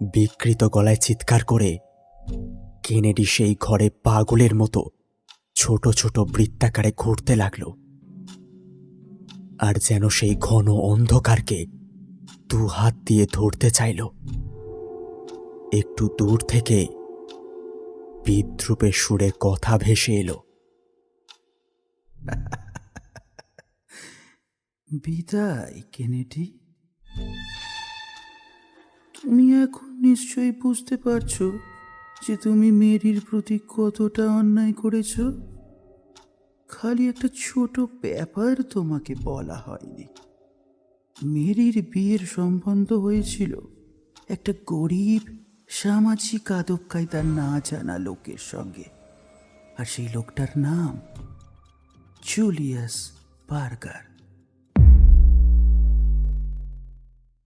বিকৃত গলায় চিৎকার করে কেনেডি সেই ঘরে পাগলের মতো ছোট ছোট বৃত্তাকারে ঘুরতে লাগল, আর যেন সেই ঘন অন্ধকারকে দু হাত দিয়ে ধরতে চাইল। একটু দূর থেকে বিদ্রুপের সুরে কথা ভেসে এলো, বিদায় কেনেডি। তুমি এখন নিশ্চয়ই বুঝতে পারছো যে তুমি মেরির প্রতি কতটা অন্যায় করেছ। খালি একটা ছোট ব্যাপার তোমাকে বলা হয়নি। মেরির বিয়ের সম্বন্ধ হয়েছিল একটা গরিব সামাজিক আদব কায়দা না জানা লোকের সঙ্গে, আর সেই লোকটার নাম জুলিয়াস বার্গার।